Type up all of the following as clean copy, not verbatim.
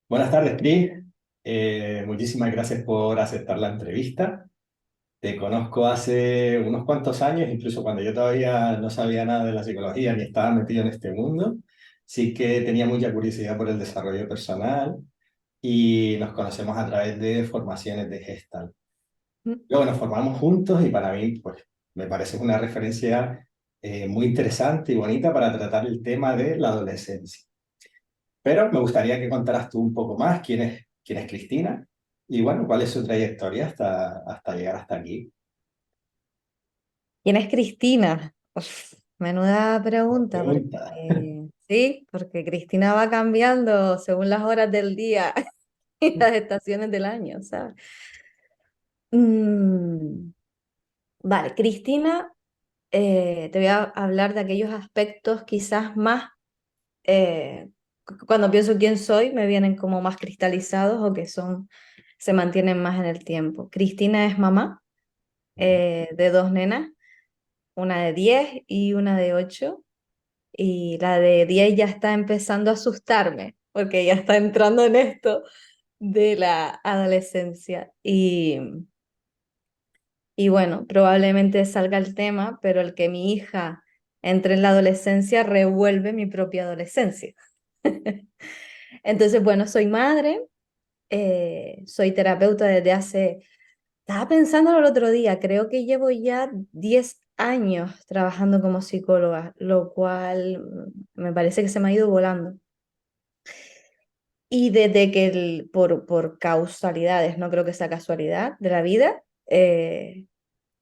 Buenas tardes, Cris. Muchísimas gracias por aceptar la entrevista. Te conozco hace unos cuantos años, incluso cuando yo todavía no sabía nada de la psicología ni estaba metido en este mundo. Sí que tenía mucha curiosidad por el desarrollo personal y nos conocemos a través de formaciones de Gestalt. Luego nos formamos juntos y para mí, pues, me parece una referencia muy interesante y bonita para tratar el tema de la adolescencia. Pero me gustaría que contaras tú un poco más quién es Cristina y bueno, cuál es su trayectoria hasta llegar hasta aquí. ¿Quién es Cristina? Uf, menuda pregunta, porque Pregunta. sí, porque Cristina va cambiando según las horas del día y las estaciones del año, ¿sabes? Mm, vale, Cristina, te voy a hablar de aquellos aspectos quizás más, cuando pienso quién soy, me vienen como más cristalizados o que se mantienen más en el tiempo. Cristina es mamá de dos nenas, una de 10 y una de 8. Y la de 10 ya está empezando a asustarme, porque ya está entrando en esto de la adolescencia. Y bueno, probablemente salga el tema, pero el que mi hija entre en la adolescencia revuelve mi propia adolescencia. Entonces, bueno, soy madre, soy terapeuta desde hace, estaba pensándolo el otro día, creo que llevo ya 10 años trabajando como psicóloga, lo cual me parece que se me ha ido volando. Y desde que por causalidades, no creo que sea casualidad de la vida,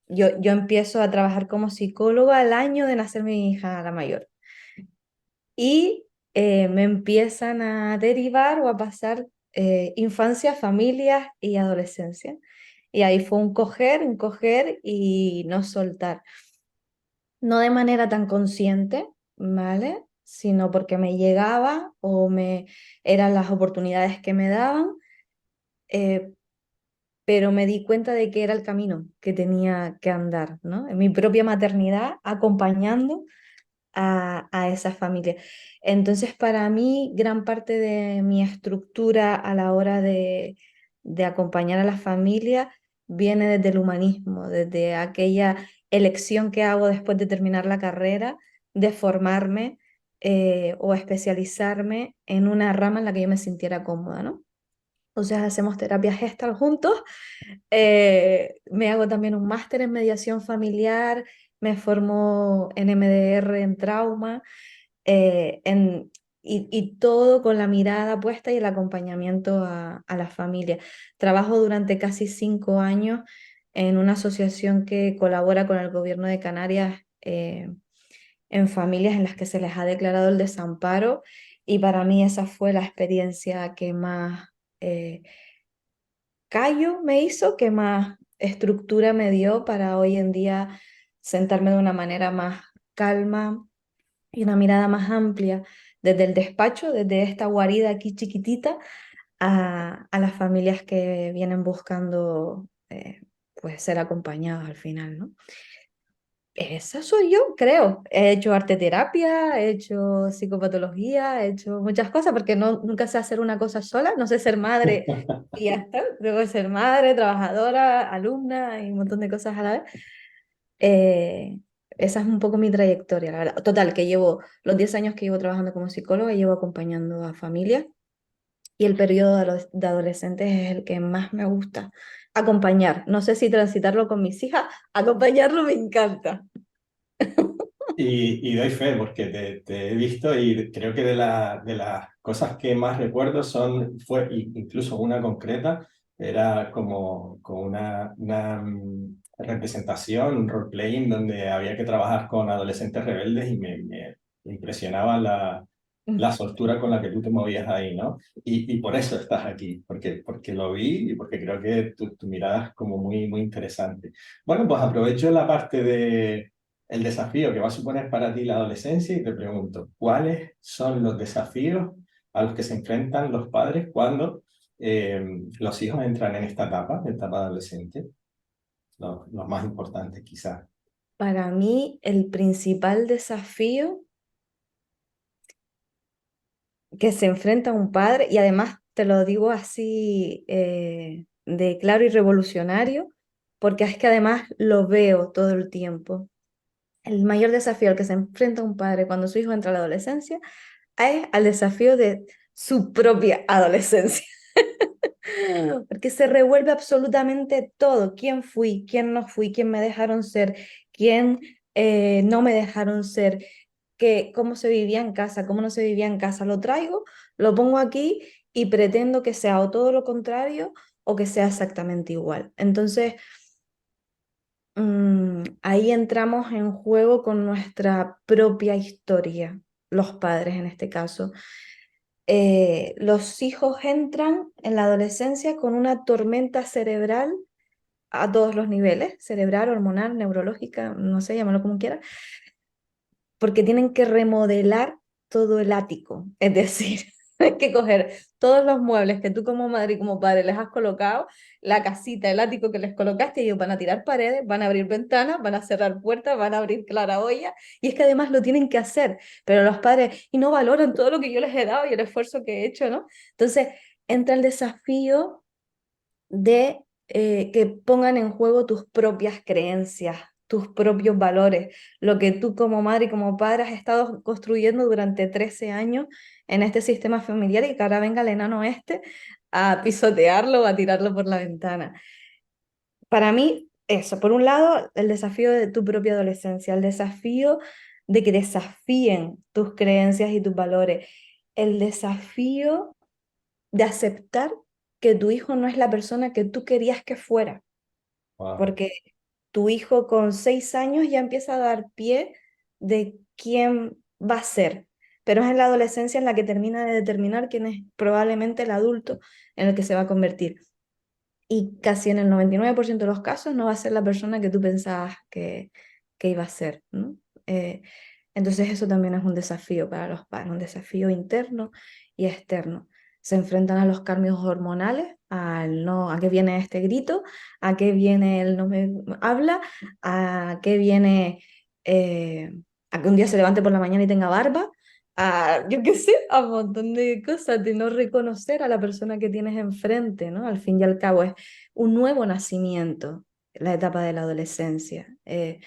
yo empiezo a trabajar como psicóloga al año de nacer mi hija, la mayor. Y me empiezan a derivar o a pasar infancia, familia y adolescencia. Y ahí fue un coger y no soltar. No de manera tan consciente, ¿vale? Sino porque me llegaba eran las oportunidades que me daban, eh, pero me di cuenta de que era el camino que tenía que andar, ¿no? En mi propia maternidad, acompañando a esa familia. Entonces, para mí, gran parte de mi estructura a la hora de acompañar a la familia viene desde el humanismo, desde aquella elección que hago después de terminar la carrera, de formarme o especializarme en una rama en la que yo me sintiera cómoda, ¿no? O sea, hacemos terapia gestal juntos. Me hago también un máster en mediación familiar, me formo en MDR en trauma, eh, en, y todo con la mirada puesta y el acompañamiento a la familia. Trabajo durante casi 5 años en una asociación que colabora con el gobierno de Canarias en familias en las que se les ha declarado el desamparo, y para mí esa fue la experiencia que más callo me hizo, que más estructura me dio para hoy en día sentarme de una manera más calma y una mirada más amplia desde el despacho, desde esta guarida aquí chiquitita, a las familias que vienen buscando pues ser acompañadas al final, ¿no? Esa soy yo, creo. He hecho arte terapia, he hecho psicopatología, he hecho muchas cosas porque nunca sé hacer una cosa sola, no sé ser madre y ya está. Tengo que ser madre, trabajadora, alumna y un montón de cosas a la vez. Eh, Esa es un poco mi trayectoria, la verdad. Total, que llevo los 10 años que llevo trabajando como psicóloga, llevo acompañando a familias, y el periodo de adolescentes es el que más me gusta acompañar. No sé si transitarlo con mis hijas, acompañarlo me encanta. Y doy fe porque te he visto y creo que de las cosas que más recuerdo incluso una concreta, era como una representación, un role-playing donde había que trabajar con adolescentes rebeldes y me impresionaba la soltura con la que tú te movías ahí, ¿no? Y por eso estás aquí, porque lo vi y porque creo que tu mirada es como muy interesante. Bueno, pues aprovecho la parte de el desafío que va a suponer para ti la adolescencia y te pregunto, ¿cuáles son los desafíos a los que se enfrentan los padres cuando los hijos entran en esta etapa adolescente? Los más importantes quizás. Para mí, el principal desafío que se enfrenta un padre, y además te lo digo así de claro y revolucionario, porque es que además lo veo todo el tiempo. El mayor desafío al que se enfrenta un padre cuando su hijo entra a la adolescencia es al desafío de su propia adolescencia. Porque se revuelve absolutamente todo. ¿Quién fui? ¿Quién no fui? ¿Quién me dejaron ser? ¿Quién no me dejaron ser? ¿Cómo se vivía en casa? ¿Cómo no se vivía en casa? Lo traigo, lo pongo aquí y pretendo que sea o todo lo contrario o que sea exactamente igual. Entonces, ahí entramos en juego con nuestra propia historia, los padres en este caso. Los hijos entran en la adolescencia con una tormenta cerebral a todos los niveles, cerebral, hormonal, neurológica, no sé, llámalo como quieras, porque tienen que remodelar todo el ático. Es decir, hay que coger todos los muebles que tú como madre y como padre les has colocado, la casita, el ático que les colocaste, y ellos van a tirar paredes, van a abrir ventanas, van a cerrar puertas, van a abrir claraboya, y es que además lo tienen que hacer, pero los padres y no valoran todo lo que yo les he dado y el esfuerzo que he hecho, ¿no? Entonces entra el desafío de que pongan en juego tus propias creencias, tus propios valores, lo que tú como madre y como padre has estado construyendo durante 13 años en este sistema familiar y que ahora venga el enano este a pisotearlo, a tirarlo por la ventana. Para mí, eso, por un lado, el desafío de tu propia adolescencia, el desafío de que desafíen tus creencias y tus valores, el desafío de aceptar que tu hijo no es la persona que tú querías que fuera, Wow. porque tu hijo con 6 años ya empieza a dar pie de quién va a ser, pero es en la adolescencia en la que termina de determinar quién es probablemente el adulto en el que se va a convertir. Y casi en el 99% de los casos no va a ser la persona que tú pensabas que iba a ser, ¿no? Eh, entonces eso también es un desafío para los padres, un desafío interno y externo. Se enfrentan a los cambios hormonales, al no, a qué viene este grito, a qué viene el no me habla, a qué viene a que un día se levante por la mañana y tenga barba, a, yo qué sé, a un montón de cosas, de no reconocer a la persona que tienes enfrente, ¿no? Al fin y al cabo es un nuevo nacimiento, la etapa de la adolescencia. El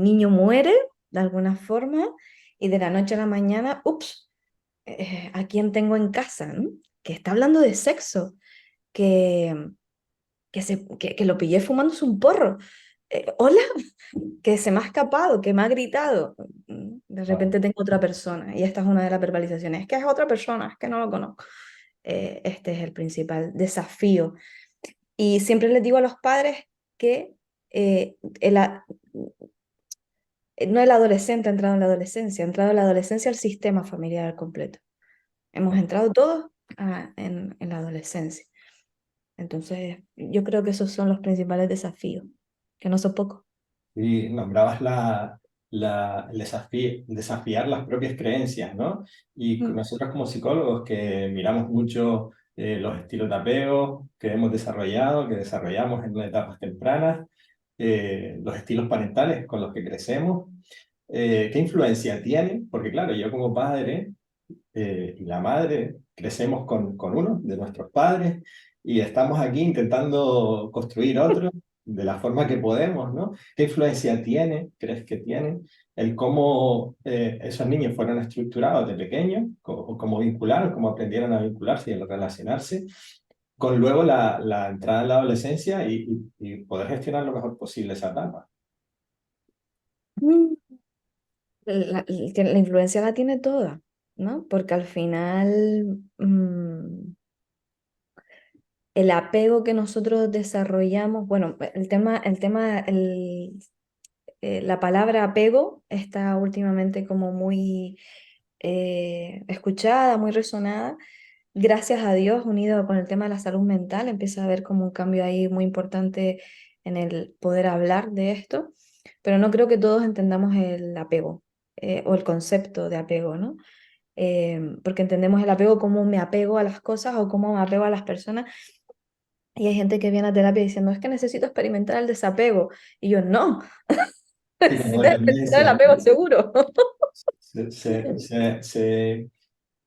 niño muere de alguna forma y de la noche a la mañana, ups, ¿a quién tengo en casa? ¿No? Que está hablando de sexo, que, que lo pillé fumándose un porro. Hola, que se me ha escapado, que me ha gritado. De Wow. repente tengo otra persona y esta es una de las verbalizaciones. Es que es otra persona, es que no lo conozco. Este es el principal desafío. Y siempre les digo a los padres que no el adolescente ha entrado en la adolescencia, ha entrado en la adolescencia el sistema familiar al completo. Hemos entrado todos en la adolescencia. Entonces, yo creo que esos son los principales desafíos, que no son pocos. Y nombrabas el desafiar las propias creencias, ¿no? Y Mm. nosotros como psicólogos que miramos mucho los estilos de apego que hemos desarrollado, que desarrollamos en etapas tempranas, los estilos parentales con los que crecemos, ¿qué influencia tienen? Porque claro, yo como padre y la madre, crecemos con uno de nuestros padres y estamos aquí intentando construir otro de la forma que podemos, ¿no? ¿Qué influencia tiene, crees que tiene, el cómo esos niños fueron estructurados de pequeños, cómo vincularon, cómo aprendieron a vincularse y a relacionarse, con luego la entrada en la adolescencia y poder gestionar lo mejor posible esa etapa? Mm. La influencia la tiene toda, ¿no? Porque al final el apego que nosotros desarrollamos, bueno, la palabra apego está últimamente como muy escuchada, muy resonada. Gracias a Dios, unido con el tema de la salud mental, empieza a haber como un cambio ahí muy importante en el poder hablar de esto, pero no creo que todos entendamos el apego o el concepto de apego, ¿no? Porque entendemos el apego como me apego a las cosas o como me apego a las personas. Y hay gente que viene a terapia diciendo, es que necesito experimentar el desapego. Y yo, no, Sí, como necesitas experimentar el dependencia, ¿no? apego seguro. Se, se, se,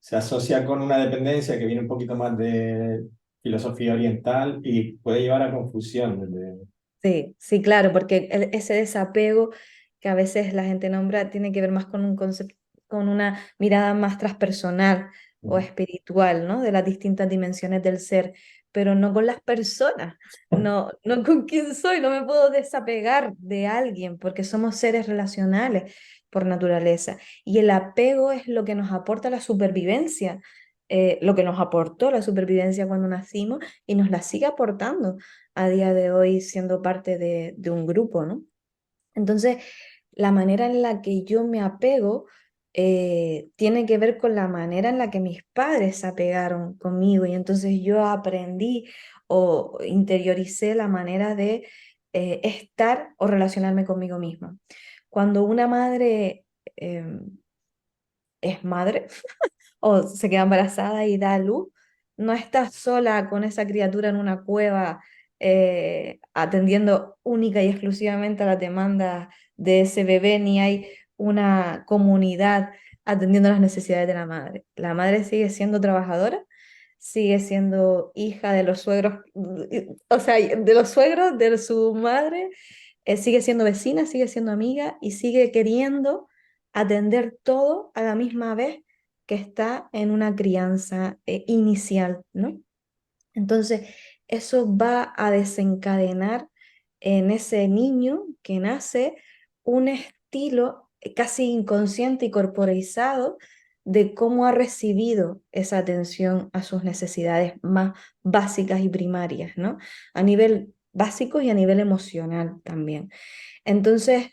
se asocia con una dependencia que viene un poquito más de filosofía oriental y puede llevar a confusión. Sí, sí, claro, porque ese desapego que a veces la gente nombra tiene que ver más con un concepto, con una mirada más transpersonal o espiritual, ¿no? De las distintas dimensiones del ser, pero no con las personas, no, no con quién soy, no me puedo desapegar de alguien porque somos seres relacionales por naturaleza. Y el apego es lo que nos aporta la supervivencia, lo que nos aportó la supervivencia cuando nacimos y nos la sigue aportando a día de hoy siendo parte de un grupo, ¿no? Entonces, la manera en la que yo me apego tiene que ver con la manera en la que mis padres se apegaron conmigo y entonces yo aprendí o interioricé la manera de estar o relacionarme conmigo misma. Cuando una madre es madre, o se queda embarazada y da a luz, no está sola con esa criatura en una cueva atendiendo única y exclusivamente a las demandas de ese bebé, ni hay una comunidad atendiendo las necesidades de la madre. La madre sigue siendo trabajadora, sigue siendo hija de los suegros, o sea, de los suegros de su madre, sigue siendo vecina, sigue siendo amiga y sigue queriendo atender todo a la misma vez que está en una crianza inicial, ¿no? Entonces, eso va a desencadenar en ese niño que nace un estilo casi inconsciente y corporeizado de cómo ha recibido esa atención a sus necesidades más básicas y primarias, ¿no? A nivel básico y a nivel emocional también. Entonces,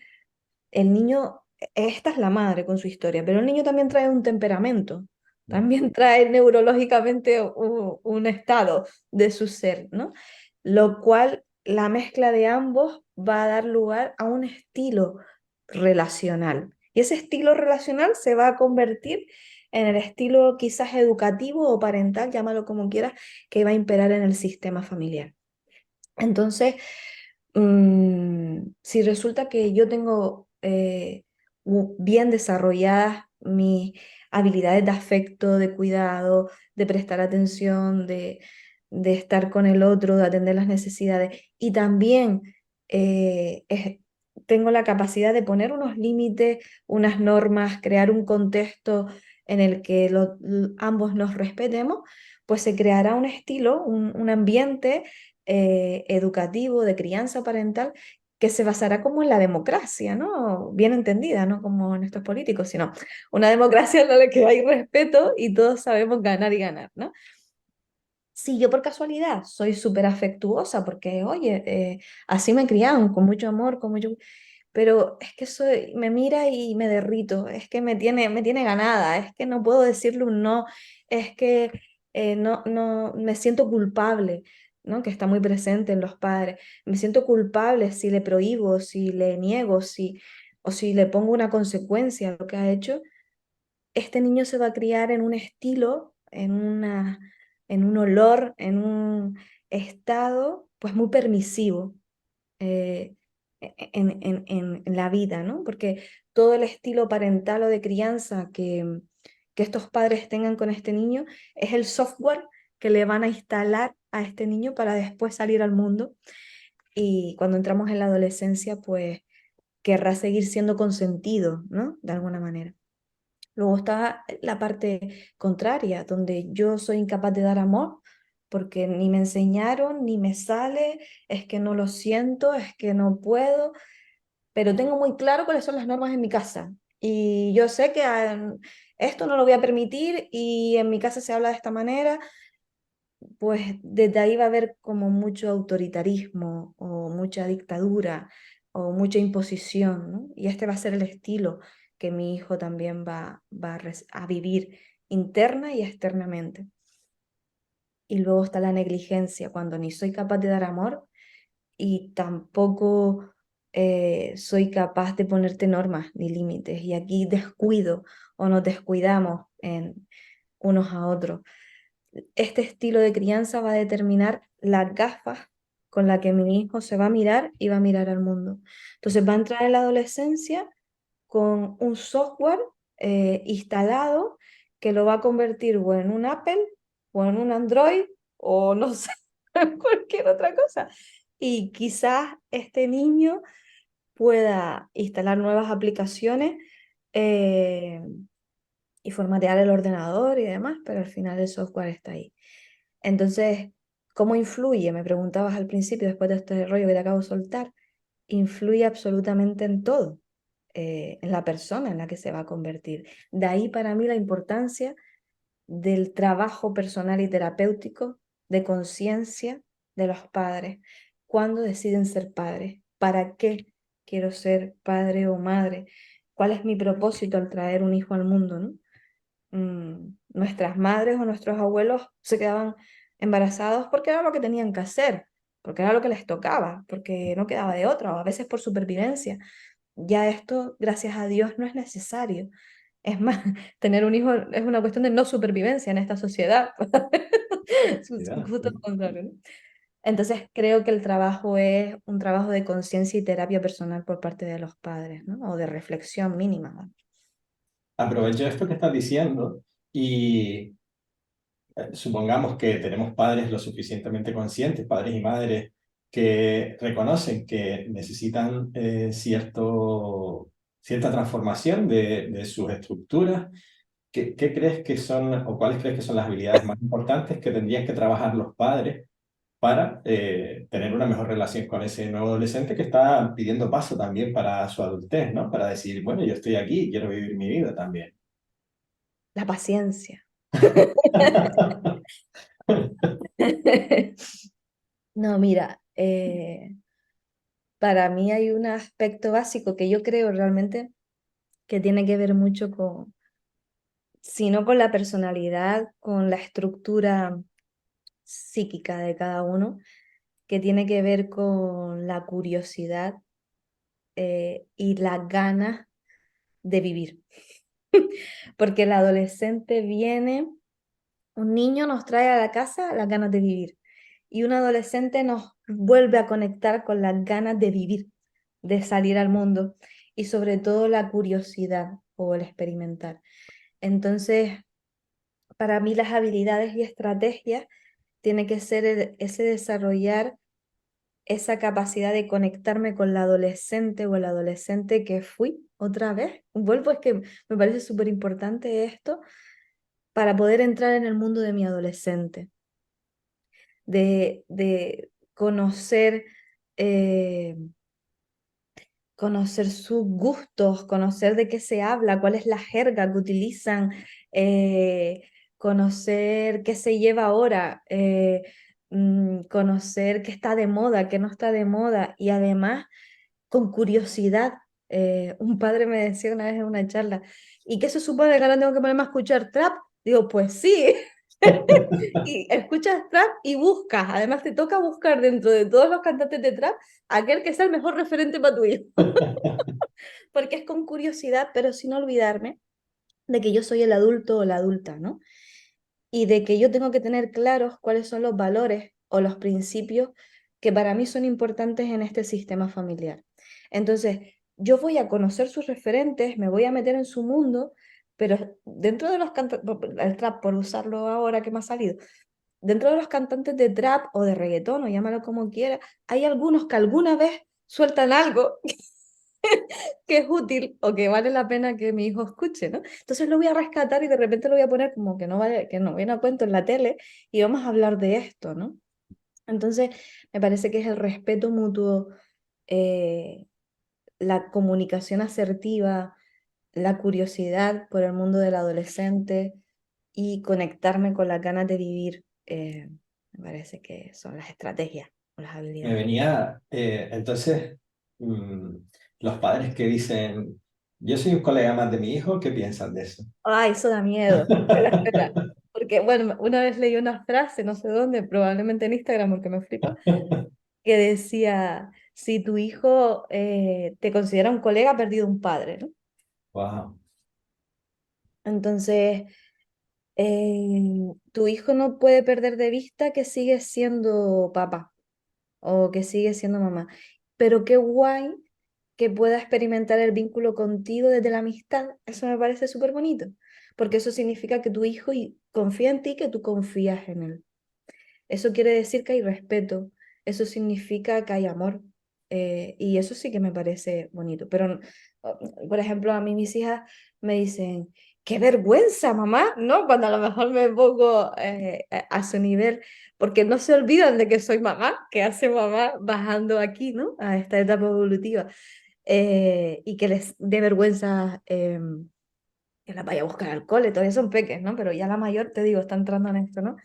el niño, esta es la madre con su historia, pero el niño también trae un temperamento, también trae neurológicamente un estado de su ser, ¿no? Lo cual la mezcla de ambos va a dar lugar a un estilo relacional. Y ese estilo relacional se va a convertir en el estilo quizás educativo o parental, llámalo como quieras, que va a imperar en el sistema familiar. Entonces, si resulta que yo tengo bien desarrolladas mis habilidades de afecto, de cuidado, de prestar atención, de estar con el otro, de atender las necesidades, y también tengo la capacidad de poner unos límites, unas normas, crear un contexto en el que ambos nos respetemos, pues se creará un estilo, un ambiente educativo, de crianza parental, que se basará como en la democracia, ¿no? Bien entendida, no como en estos políticos, sino una democracia en la que hay respeto y todos sabemos ganar y ganar, ¿no? Si yo por casualidad soy súper afectuosa, porque, oye, así me criaron, con mucho amor, con mucho... Pero es que soy, me mira y me derrito, es que me tiene ganada, es que no puedo decirle un no, es que no, me siento culpable, ¿no? Que está muy presente en los padres. Me siento culpable si le prohíbo, si le niego, o si le pongo una consecuencia a lo que ha hecho. Este niño se va a criar en un estilo, en un olor, en un estado, pues muy permisivo eh, en la vida, ¿no? Porque todo el estilo parental o de crianza que estos padres tengan con este niño es el software que le van a instalar a este niño para después salir al mundo. Y cuando entramos en la adolescencia, pues querrá seguir siendo consentido, ¿no? De alguna manera. Luego está la parte contraria, donde yo soy incapaz de dar amor porque ni me enseñaron, ni me sale, es que no lo siento, es que no puedo, pero tengo muy claro cuáles son las normas en mi casa. Y yo sé que esto no lo voy a permitir y en mi casa se habla de esta manera, pues desde ahí va a haber como mucho autoritarismo o mucha dictadura o mucha imposición, ¿no? Y este va a ser el estilo que mi hijo también va a vivir interna y externamente. Y luego está la negligencia, cuando ni soy capaz de dar amor y tampoco soy capaz de ponerte normas ni límites. Y aquí descuido o nos descuidamos en unos a otros. Este estilo de crianza va a determinar las gafas con las que mi hijo se va a mirar y va a mirar al mundo. Entonces va a entrar en la adolescencia con un software instalado que lo va a convertir o en un Apple o en un Android o no sé, en cualquier otra cosa. Y quizás este niño pueda instalar nuevas aplicaciones eh, y formatear el ordenador y demás, pero al final el software está ahí. Entonces, ¿cómo influye? Me preguntabas al principio, después de este rollo que te acabo de soltar. Influye absolutamente en todo, en la persona en la que se va a convertir. De ahí para mí la importancia del trabajo personal y terapéutico, de conciencia de los padres. ¿Cuándo deciden ser padres? ¿Para qué quiero ser padre o madre? ¿Cuál es mi propósito al traer un hijo al mundo, ¿no? Nuestras madres o nuestros abuelos se quedaban embarazados porque era lo que tenían que hacer, porque era lo que les tocaba, porque no quedaba de otra, o a veces por supervivencia. Ya esto, gracias a Dios, no es necesario. Es más, tener un hijo es una cuestión de no supervivencia en esta sociedad. Ya, Justo lo contrario, ¿no? Entonces creo que el trabajo es un trabajo de conciencia y terapia personal por parte de los padres, ¿no? O de reflexión mínima, ¿no? aprovecho esto que estás diciendo y supongamos que tenemos padres lo suficientemente conscientes, padres y madres, que reconocen que necesitan cierta transformación de sus estructuras. ¿Qué crees que son o cuáles crees que son las habilidades más importantes que tendrían que trabajar los padres para tener una mejor relación con ese nuevo adolescente que está pidiendo paso también para su adultez, ¿no? Para decir, bueno, yo estoy aquí y quiero vivir mi vida también. La paciencia. No, mira, para mí hay un aspecto básico que yo creo realmente que tiene que ver mucho con, si no con la personalidad, con la estructura psíquica de cada uno, que tiene que ver con la curiosidad y las ganas de vivir. Porque el adolescente viene, un niño nos trae a la casa las ganas de vivir y un adolescente nos vuelve a conectar con las ganas de vivir, de salir al mundo y sobre todo la curiosidad o el experimentar. Entonces, para mí las habilidades y estrategias tiene que ser ese desarrollar esa capacidad de conectarme con la adolescente o el adolescente que fui otra vez. Vuelvo, es que me parece súper importante esto para poder entrar en el mundo de mi adolescente, de conocer, eh, conocer sus gustos, conocer de qué se habla, cuál es la jerga que utilizan, eh, conocer qué se lleva ahora, conocer qué está de moda, qué no está de moda y además con curiosidad. Un padre me decía una vez en una charla, ¿y qué se supone que ahora tengo que ponerme a escuchar trap? Digo, pues sí, y escuchas trap y buscas, además te toca buscar dentro de todos los cantantes de trap aquel que sea el mejor referente para tu hijo, porque es con curiosidad, pero sin olvidarme de que yo soy el adulto o la adulta, ¿no? Y de que yo tengo que tener claros cuáles son los valores o los principios que para mí son importantes en este sistema familiar. Entonces, yo voy a conocer sus referentes, me voy a meter en su mundo, pero dentro de los cantantes, el trap, por usarlo ahora que me ha salido, dentro de los cantantes de trap o de reggaetón, o llámalo como quiera, hay algunos que alguna vez sueltan algo que es útil o que vale la pena que mi hijo escuche, ¿no? Entonces lo voy a rescatar y de repente lo voy a poner como que no vale, que no viene a cuento en la tele y vamos a hablar de esto, ¿no? Entonces me parece que es el respeto mutuo, eh, la comunicación asertiva, la curiosidad por el mundo del adolescente y conectarme con las ganas de vivir, me parece que son las estrategias o las Me habilidades. venía, entonces, mm, los padres que dicen, yo soy un colega más de mi hijo, ¿qué piensan de eso? Ay, eso da miedo. Espera, espera. Porque, bueno, una vez leí una frase, no sé dónde, probablemente en Instagram, porque me flipa, que decía, si tu hijo te considera un colega, ha perdido un padre, ¿no? Wow. Entonces, tu hijo no puede perder de vista que sigue siendo papá o que sigue siendo mamá. Pero qué guay que pueda experimentar el vínculo contigo desde la amistad. Eso me parece súper bonito. porque eso significa que tu hijo confía en ti, que tú confías en él. Eso quiere decir que hay respeto, eso significa que hay amor. Y eso sí que me parece bonito. Pero, por ejemplo, a mí mis hijas me dicen, qué vergüenza, mamá, ¿no? Cuando a lo mejor me pongo a su nivel, porque no se olvidan de que soy mamá, que hace mamá bajando aquí, ¿no? A esta etapa evolutiva. Y que les dé vergüenza. Que la vaya a buscar al cole, todavía son peques, ¿no? Pero ya la mayor, te digo, está entrando en esto, ¿no?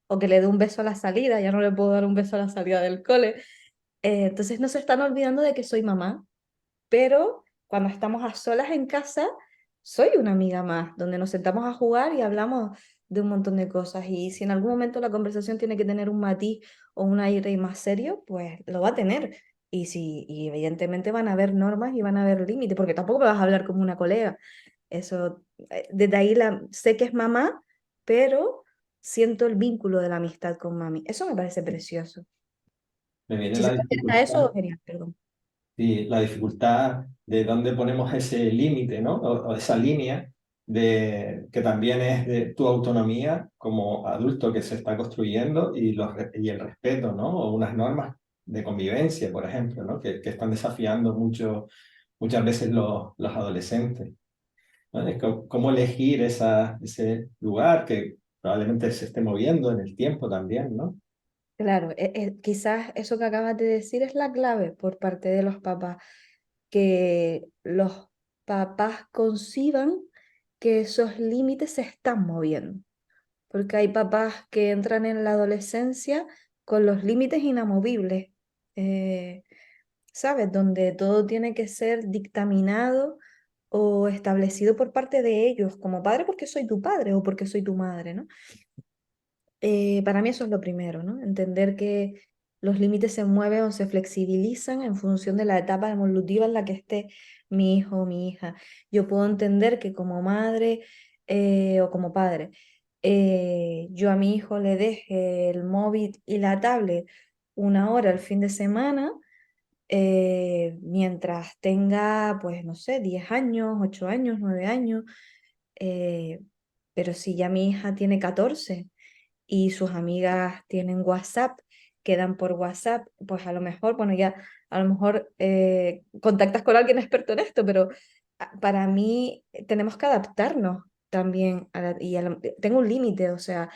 O que le dé un beso a la salida, ya no le puedo dar un beso a la salida del cole. Entonces no se están olvidando de que soy mamá, pero cuando estamos a solas en casa, soy una amiga más, donde nos sentamos a jugar y hablamos de un montón de cosas. Y si en algún momento la conversación tiene que tener un matiz o un aire más serio, pues lo va a tener. Y evidentemente van a haber normas y van a haber límites, porque tampoco me vas a hablar como una colega. Eso, desde ahí sé que es mamá, pero siento el vínculo de la amistad con mami. Eso me parece precioso. Me viene Si se la refiere a eso, dificultad. genial, perdón. Sí, la dificultad de dónde ponemos ese límite, ¿no? O esa línea de que también es de tu autonomía como adulto que se está construyendo y, y el respeto, ¿no? O unas normas de convivencia, por ejemplo, ¿no? Que están desafiando muchas veces los adolescentes, ¿no? Es cómo elegir ese lugar que probablemente se esté moviendo en el tiempo también, ¿no? Claro, quizás eso que acabas de decir es la clave por parte de los papás, que los papás conciban que esos límites se están moviendo, porque hay papás que entran en la adolescencia con los límites inamovibles, eh, ¿sabes? Donde todo tiene que ser dictaminado o establecido por parte de ellos, como padre porque soy tu padre o porque soy tu madre, ¿no? Para mí eso es lo primero, ¿no? Entender que los límites se mueven o se flexibilizan en función de la etapa evolutiva en la que esté mi hijo o mi hija. Yo puedo entender que como madre o como padre, yo a mi hijo le deje el móvil y la tablet una hora el fin de semana, mientras tenga, pues, no sé, 10 años, 8 años, 9 años, eh, pero si ya mi hija tiene 14 y sus amigas tienen WhatsApp, quedan por WhatsApp, pues a lo mejor, bueno, ya a lo mejor contactas con alguien experto en esto, pero para mí tenemos que adaptarnos también tengo un límite, o sea,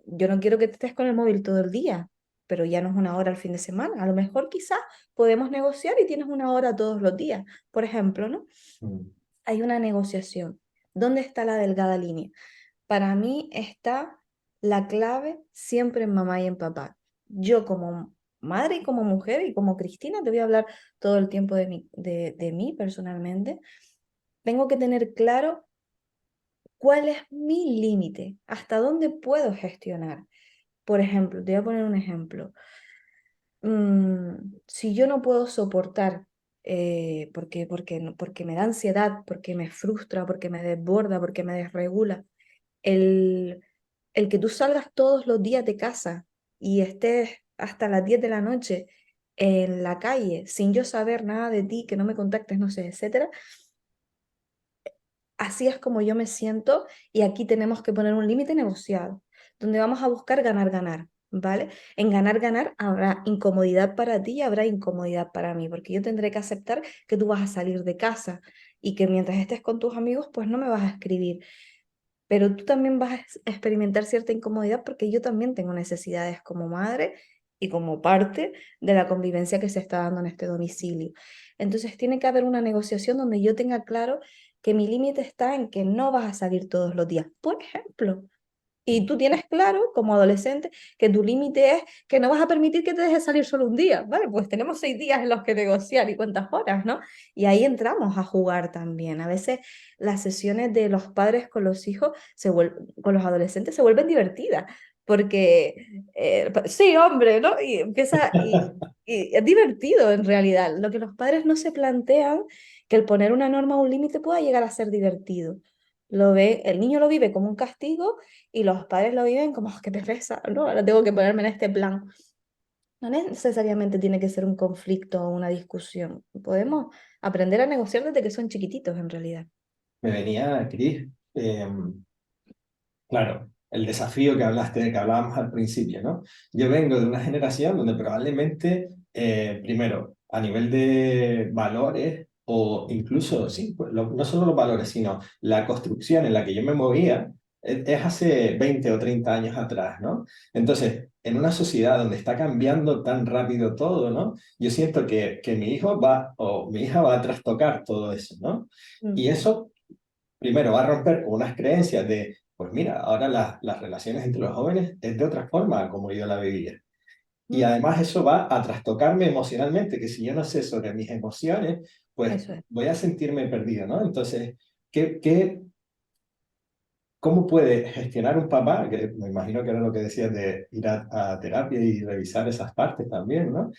yo no quiero que te estés con el móvil todo el día, pero ya no es una hora al fin de semana, a lo mejor quizás podemos negociar y tienes una hora todos los días, por ejemplo, ¿no? Mm. Hay una negociación. ¿Dónde está la delgada línea? Para mí está la clave siempre en mamá y en papá. Yo como madre y como mujer y como Cristina, te voy a hablar todo el tiempo de mí personalmente, tengo que tener claro cuál es mi límite, hasta dónde puedo gestionar. Por ejemplo, te voy a poner un ejemplo. Si yo no puedo soportar, porque me da ansiedad, porque me frustra, porque me desborda, porque me desregula, el, el que tú salgas todos los días de casa y estés hasta las 10 de la noche en la calle sin yo saber nada de ti, que no me contactes, no sé, etcétera, así es como yo me siento y aquí tenemos que poner un límite negociado, donde vamos a buscar ganar, ganar, ¿vale? En ganar, ganar habrá incomodidad para ti y habrá incomodidad para mí, porque yo tendré que aceptar que tú vas a salir de casa y que mientras estés con tus amigos, pues no me vas a escribir, pero tú también vas a experimentar cierta incomodidad porque yo también tengo necesidades como madre y como parte de la convivencia que se está dando en este domicilio. Entonces tiene que haber una negociación donde yo tenga claro que mi límite está en que no vas a salir todos los días, por ejemplo. Y tú tienes claro, como adolescente, que tu límite es que no vas a permitir que te dejes salir solo un día, ¿vale? Pues tenemos 6 días en los que negociar y cuántas horas, ¿no? Y ahí entramos a jugar también. A veces las sesiones de los padres con los hijos, con los adolescentes, se vuelven divertidas, porque, sí, hombre, ¿no? Y es divertido en realidad. Lo que los padres no se plantean, que el poner una norma o un límite pueda llegar a ser divertido. El niño lo vive como un castigo y los padres lo viven como, "Oh, qué pereza, ¿no? Ahora tengo que ponerme en este plan". No necesariamente tiene que ser un conflicto o una discusión. Podemos aprender a negociar desde que son chiquititos, en realidad. Me venía, Cris, Claro, el desafío que hablaste, de que hablábamos al principio, ¿no? Yo vengo de una generación donde probablemente, primero, a nivel de valores o incluso, sí, pues, no solo los valores, sino la construcción en la que yo me movía, es hace 20 o 30 años atrás, ¿no? Entonces, en una sociedad donde está cambiando tan rápido todo, ¿no? Yo siento que mi hijo va o mi hija va a trastocar todo eso, ¿no? Y Mm, eso primero va a romper con unas creencias de, pues mira, ahora las relaciones entre los jóvenes es de otra forma como yo la vivía. Y mm, además eso va a trastocarme emocionalmente, que si yo no sé sobre mis emociones, pues eso es. voy a sentirme perdido, ¿no? Entonces, cómo puede gestionar un papá, que me imagino que era lo que decías de ir a terapia y revisar esas partes también, ¿no?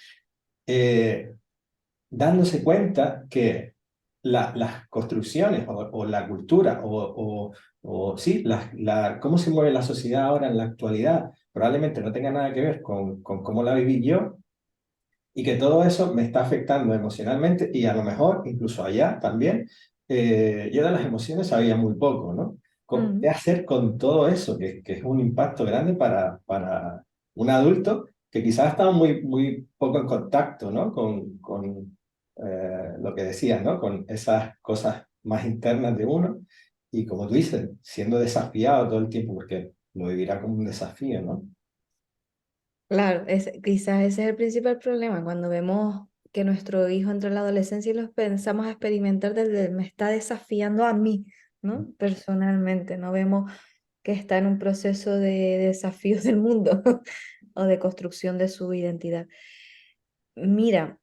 Eh, dándose cuenta que las construcciones o la cultura o sí, cómo se mueve la sociedad ahora en la actualidad probablemente no tenga nada que ver con cómo la viví yo y que todo eso me está afectando emocionalmente y a lo mejor incluso allá también, yo de las emociones sabía muy poco, ¿no? ¿Qué Mm. hacer con todo eso? Que es un impacto grande para un adulto que quizás estaba muy poco en contacto, ¿no? Con lo que decías, ¿no? Con esas cosas más internas de uno y como tú dices, siendo desafiado todo el tiempo, porque lo vivirá como un desafío, ¿no? Claro, quizás ese es el principal problema cuando vemos que nuestro hijo entra en la adolescencia y los pensamos a experimentar desde me está desafiando a mí, ¿no? Personalmente, no vemos que está en un proceso de desafío del mundo o de construcción de su identidad. Mira,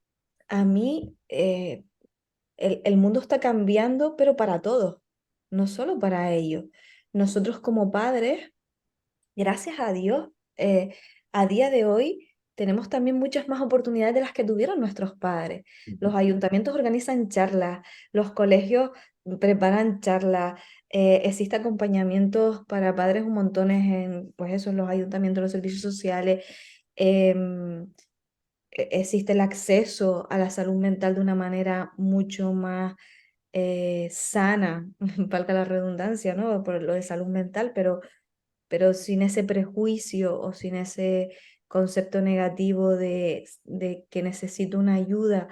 a mí el mundo está cambiando, pero para todos, no solo para ellos. Nosotros como padres, gracias a Dios, a día de hoy tenemos también muchas más oportunidades de las que tuvieron nuestros padres. Los ayuntamientos organizan charlas, los colegios preparan charlas, existe acompañamientos para padres un montones en, pues eso, en los ayuntamientos, los servicios sociales. em, Existe el acceso a la salud mental de una manera mucho más sana, valga la redundancia, ¿no? Por lo de salud mental, pero sin ese prejuicio o sin ese concepto negativo de que necesito una ayuda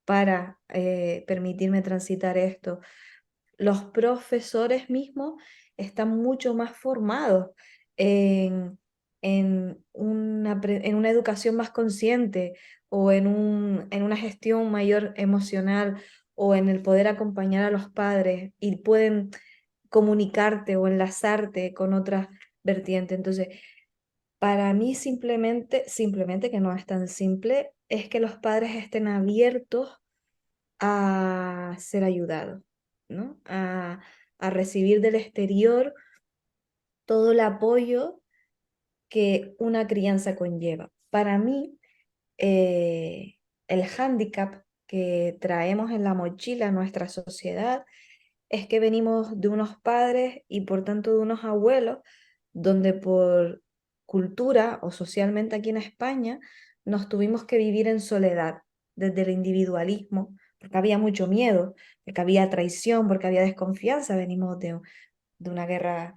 para permitirme transitar esto. Los profesores mismos están mucho más formados en, en una educación más consciente o en una gestión mayor emocional o en el poder acompañar a los padres y pueden comunicarte o enlazarte con otras vertientes. Entonces, para mí simplemente que no es tan simple, es que los padres estén abiertos a ser ayudados, ¿no? A recibir del exterior todo el apoyo que una crianza conlleva. Para mí, el hándicap que traemos en la mochila a nuestra sociedad es que venimos de unos padres y por tanto de unos abuelos, donde por cultura o socialmente aquí en España nos tuvimos que vivir en soledad, desde el individualismo, porque había mucho miedo, porque había traición, porque había desconfianza, venimos de una guerra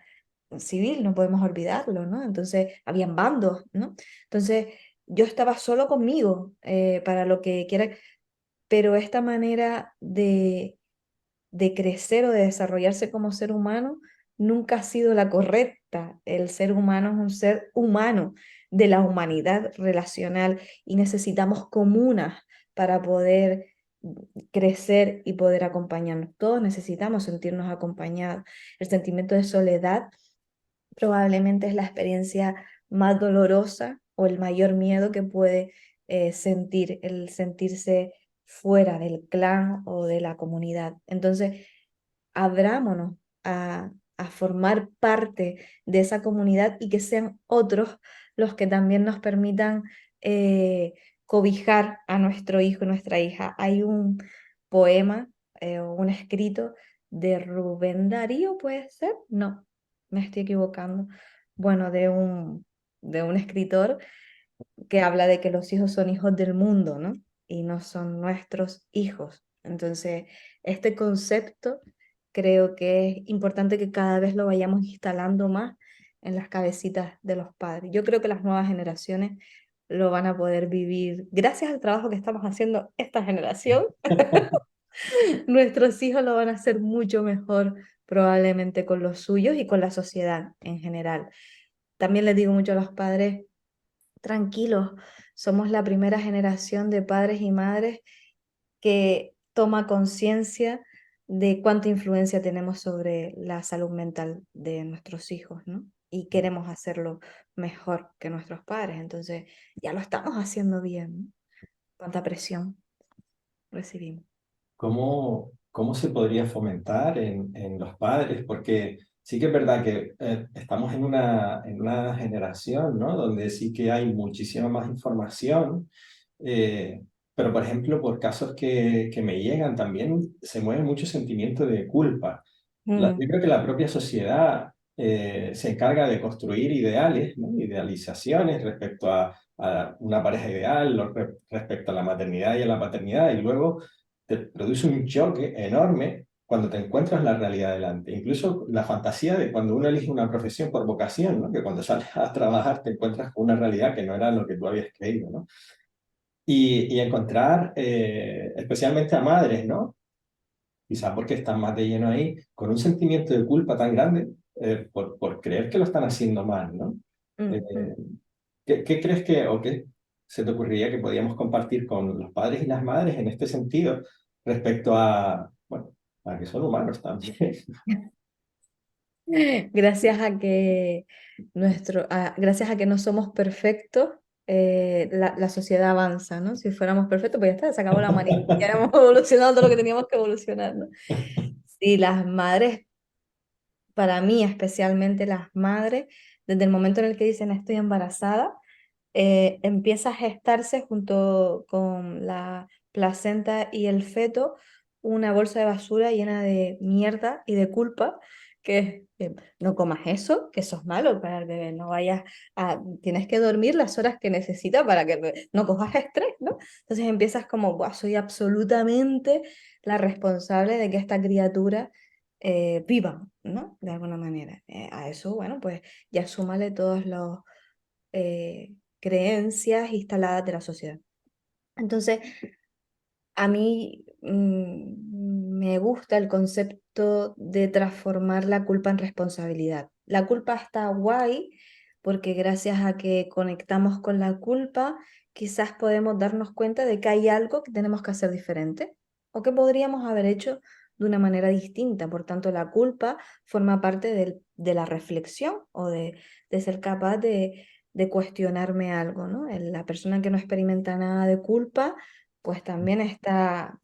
civil, no podemos olvidarlo, ¿no? Entonces, habían bandos, ¿no? Entonces, yo estaba solo conmigo para lo que quiera, pero esta manera de crecer o de desarrollarse como ser humano nunca ha sido la correcta. El ser humano es un ser humano de la humanidad relacional y necesitamos comunas para poder crecer y poder acompañarnos. Todos necesitamos sentirnos acompañados. El sentimiento de soledad probablemente es la experiencia más dolorosa o el mayor miedo que puede sentir, el sentirse fuera del clan o de la comunidad. Entonces, abrámonos a formar parte de esa comunidad y que sean otros los que también nos permitan eh, cobijar a nuestro hijo y nuestra hija. Hay un poema o un escrito de Rubén Darío, ¿puede ser? No, me estoy equivocando. Bueno, de un escritor que habla de que los hijos son hijos del mundo, ¿no? Y no son nuestros hijos. Entonces, este concepto creo que es importante que cada vez lo vayamos instalando más en las cabecitas de los padres. Yo creo que las nuevas generaciones lo van a poder vivir gracias al trabajo que estamos haciendo esta generación. Nuestros hijos lo van a hacer mucho mejor probablemente con los suyos y con la sociedad en general. También les digo mucho a los padres, tranquilos, somos la primera generación de padres y madres que toma conciencia de cuánta influencia tenemos sobre la salud mental de nuestros hijos, ¿no? Y queremos hacerlo mejor que nuestros padres, entonces ya lo estamos haciendo bien, ¿no? Cuánta presión recibimos. ¿Cómo se podría fomentar en los padres? Porque sí que es verdad que estamos en una generación, ¿no? Donde sí que hay muchísima más información, eh, pero por ejemplo, por casos que me llegan también se mueve mucho sentimiento de culpa. Mm, Yo creo que la propia sociedad se encarga de construir ideales, ¿no? Idealizaciones respecto a una pareja ideal, respecto a la maternidad y a la paternidad, y luego te produce un choque enorme cuando te encuentras la realidad delante. Incluso la fantasía de cuando uno elige una profesión por vocación, ¿no? Que cuando sales a trabajar te encuentras con una realidad que no era lo que tú habías creído, ¿no? Y encontrar, especialmente a madres, ¿no? Quizá porque están más de lleno ahí, con un sentimiento de culpa tan grande por creer que lo están haciendo mal, ¿no? mm, Eh, mm. ¿qué crees que, o qué se te ocurriría que podíamos compartir con los padres y las madres en este sentido respecto a, bueno, a que son humanos también? Gracias a que gracias a que no somos perfectos, la sociedad avanza, ¿no? Si fuéramos perfectos, pues ya está, se acabó la humanidad, ya hemos evolucionado todo lo que teníamos que evolucionar, ¿no? Sí, las madres, para mí especialmente las madres, desde el momento en el que dicen estoy embarazada, empieza a gestarse junto con la placenta y el feto una bolsa de basura llena de mierda y de culpa, que es, no comas eso, que eso es malo para el bebé, no vayas tienes que dormir las horas que necesitas para que no cojas estrés, ¿no? Entonces empiezas como, "Buah, soy absolutamente la responsable de que esta criatura viva, ¿no? De alguna manera. A eso, bueno, pues ya súmale todos los creencias instaladas de la sociedad. Entonces, a mí me gusta el concepto de transformar la culpa en responsabilidad. La culpa está guay porque gracias a que conectamos con la culpa, quizás podemos darnos cuenta de que hay algo que tenemos que hacer diferente o que podríamos haber hecho de una manera distinta. Por tanto, la culpa forma parte de la reflexión o de ser capaz de cuestionarme algo, ¿no? La persona que no experimenta nada de culpa pues también está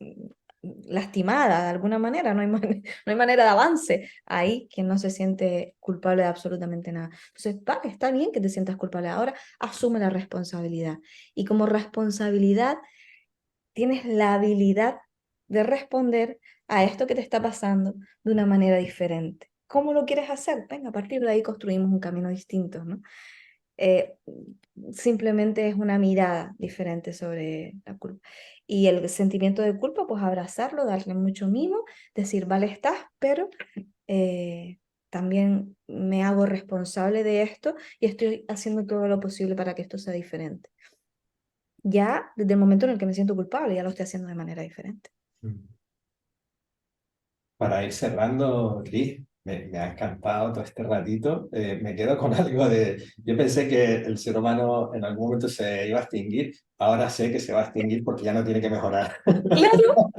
lastimada de alguna manera, no hay, no hay manera de avance ahí, quien no se siente culpable de absolutamente nada. Entonces, vale, está bien que te sientas culpable ahora, asume la responsabilidad. Y como responsabilidad, tienes la habilidad de responder a esto que te está pasando de una manera diferente. ¿Cómo lo quieres hacer? Venga, a partir de ahí construimos un camino distinto, ¿no? eh, Simplemente es una mirada diferente sobre la culpa. Y el sentimiento de culpa, pues abrazarlo, darle mucho mimo, decir, vale, estás, pero eh, también me hago responsable de esto y estoy haciendo todo lo posible para que esto sea diferente. Ya desde el momento en el que me siento culpable, ya lo estoy haciendo de manera diferente. Para ir cerrando, Cris, me ha encantado todo este ratito. Me quedo con algo de... Yo pensé que el ser humano en algún momento se iba a extinguir. Ahora sé que se va a extinguir porque ya no tiene que mejorar. Claro,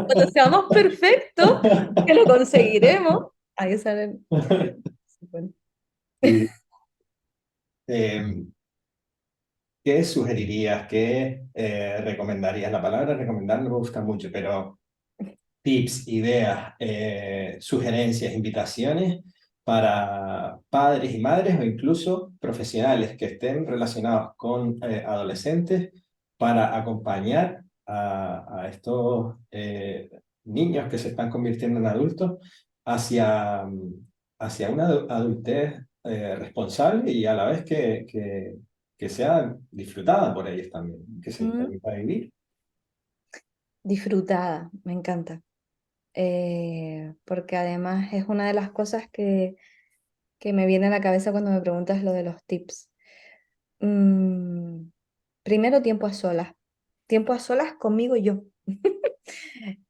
cuando seamos perfectos, que lo conseguiremos. Ahí salen. Bueno. Sí. Em, ¿Qué sugerirías? ¿Qué recomendarías? La palabra recomendar no me gusta mucho, pero tips, ideas, sugerencias, invitaciones para padres y madres o incluso profesionales que estén relacionados con adolescentes para acompañar a estos niños que se están convirtiendo en adultos hacia, hacia una adultez responsable y a la vez que sea disfrutada por ellos también, que se les Mm. permita vivir. Disfrutada, me encanta. porque además es una de las cosas que me viene a la cabeza cuando me preguntas lo de los tips. Mm, Primero, tiempo a solas conmigo yo.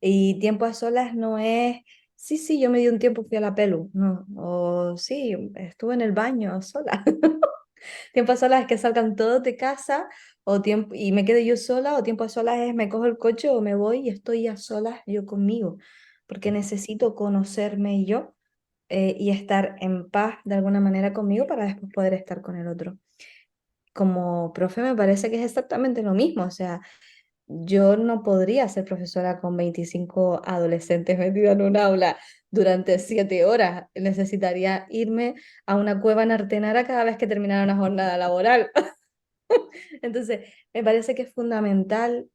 Y tiempo a solas no es, sí, sí, yo me di un tiempo, fui a la pelu, no, o sí, estuve en el baño sola. Tiempo a solas es que salgan todos de casa o tiempo, y me quede yo sola, o tiempo a solas es me cojo el coche o me voy y estoy a solas yo conmigo, porque necesito conocerme yo y estar en paz de alguna manera conmigo para después poder estar con el otro. Como profe me parece que es exactamente lo mismo, o sea, yo no podría ser profesora con 25 adolescentes metidos en un aula durante 7 horas. Necesitaría irme a una cueva en Artenara cada vez que terminara una jornada laboral. Entonces, me parece que es fundamental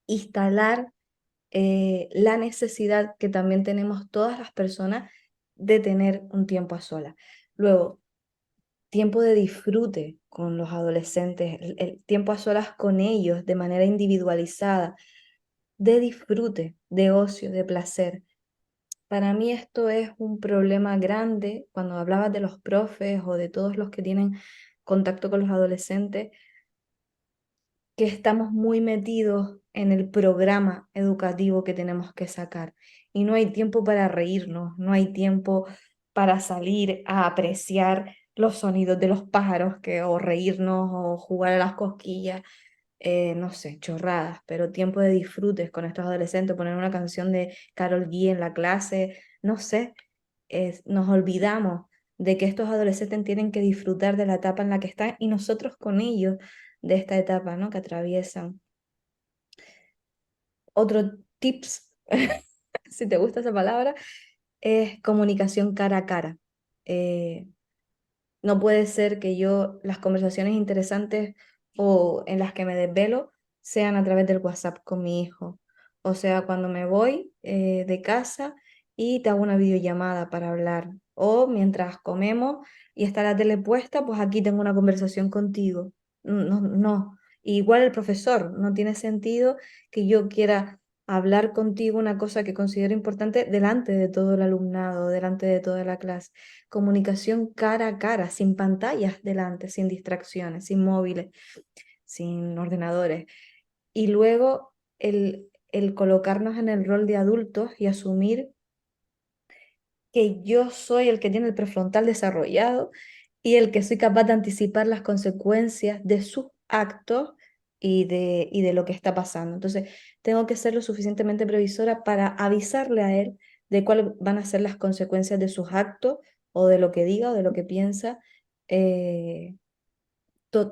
instalar la necesidad que también tenemos todas las personas de tener un tiempo a solas. Luego, tiempo de disfrute con los adolescentes, el tiempo a solas con ellos de manera individualizada, de disfrute, de ocio, de placer. Para mí esto es un problema grande cuando hablabas de los profes o de todos los que tienen contacto con los adolescentes, que estamos muy metidos en el programa educativo que tenemos que sacar y no hay tiempo para reírnos, no hay tiempo para salir a apreciar los sonidos de los pájaros que o reírnos o jugar a las cosquillas, no sé, chorradas, pero tiempo de disfrutes con estos adolescentes, poner una canción de Karol G en la clase, no sé, nos olvidamos de que estos adolescentes tienen que disfrutar de la etapa en la que están y nosotros con ellos de esta etapa, ¿no? Que atraviesan. Otro tips, si te gusta esa palabra, es comunicación cara a cara. Eh, No puede ser que yo las conversaciones interesantes o en las que me desvelo sean a través del WhatsApp con mi hijo. O sea, cuando me voy de casa y te hago una videollamada para hablar. O mientras comemos y está la tele puesta, pues aquí tengo una conversación contigo. No, no. Igual el profesor, no tiene sentido que yo quiera hablar contigo una cosa que considero importante delante de todo el alumnado, delante de toda la clase. Comunicación cara a cara, sin pantallas delante, sin distracciones, sin móviles, sin ordenadores. Y luego el colocarnos en el rol de adultos y asumir que yo soy el que tiene el prefrontal desarrollado y el que soy capaz de anticipar las consecuencias de sus actos y de lo que está pasando. Entonces, tengo que ser lo suficientemente previsora para avisarle a él de cuáles van a ser las consecuencias de sus actos o de lo que diga o de lo que piensa eh,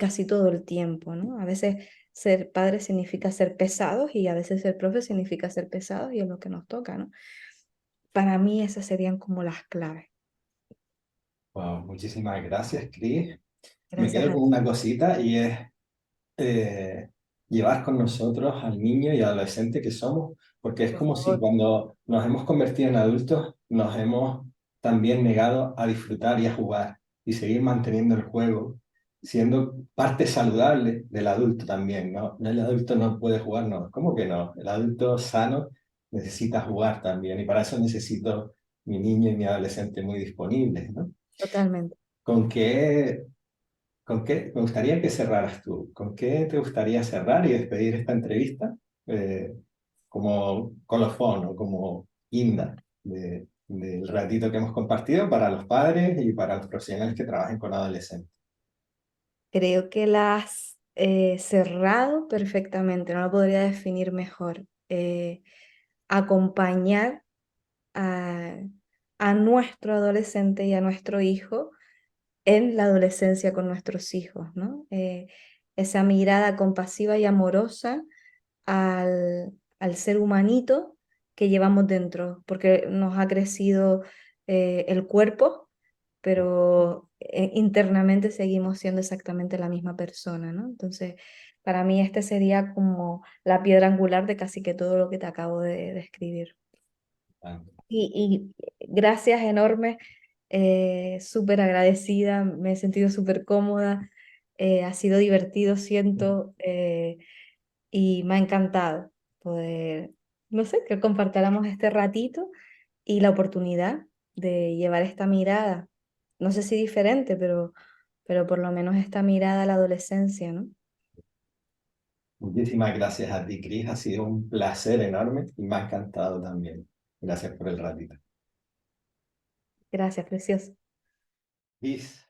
casi todo el tiempo, ¿no? A veces ser padre significa ser pesados y a veces ser profe significa ser pesados y es lo que nos toca, ¿no? Para mí esas serían como las claves. Wow, muchísimas gracias, Cris. Me Gracias quedo a con ti, una cosita y es llevar con nosotros al niño y adolescente que somos, porque es por como si favor. cuando nos hemos convertido en adultos nos hemos también negado a disfrutar y a jugar y seguir manteniendo el juego, siendo parte saludable del adulto también, ¿no? El adulto no puede jugar, no, ¿cómo que no? El adulto sano necesita jugar también y para eso necesito mi niño y mi adolescente muy disponibles, ¿no? Totalmente. ¿Con qué ¿Con qué me gustaría que cerraras tú? ¿Con qué te gustaría cerrar y despedir esta entrevista como colofón o como guinda del ratito que hemos compartido para los padres y para los profesionales que trabajen con adolescentes? Creo que la has cerrado perfectamente, no lo podría definir mejor. Acompañar a, a nuestro adolescente y a nuestro hijo en la adolescencia con nuestros hijos, ¿no? Esa mirada compasiva y amorosa al ser humanito que llevamos dentro, porque nos ha crecido el cuerpo, pero internamente seguimos siendo exactamente la misma persona, ¿no? Entonces, para mí este sería como la piedra angular de casi que todo lo que te acabo de describir. Y gracias enormes, súper agradecida, me he sentido súper cómoda, ha sido divertido, siento, y me ha encantado poder no sé, que compartáramos este ratito y la oportunidad de llevar esta mirada, no sé si diferente, pero por lo menos esta mirada a la adolescencia, ¿no? Muchísimas gracias a ti, Cris. Ha sido un placer enorme y me ha encantado también. Gracias por el ratito. Gracias, precioso. Peace.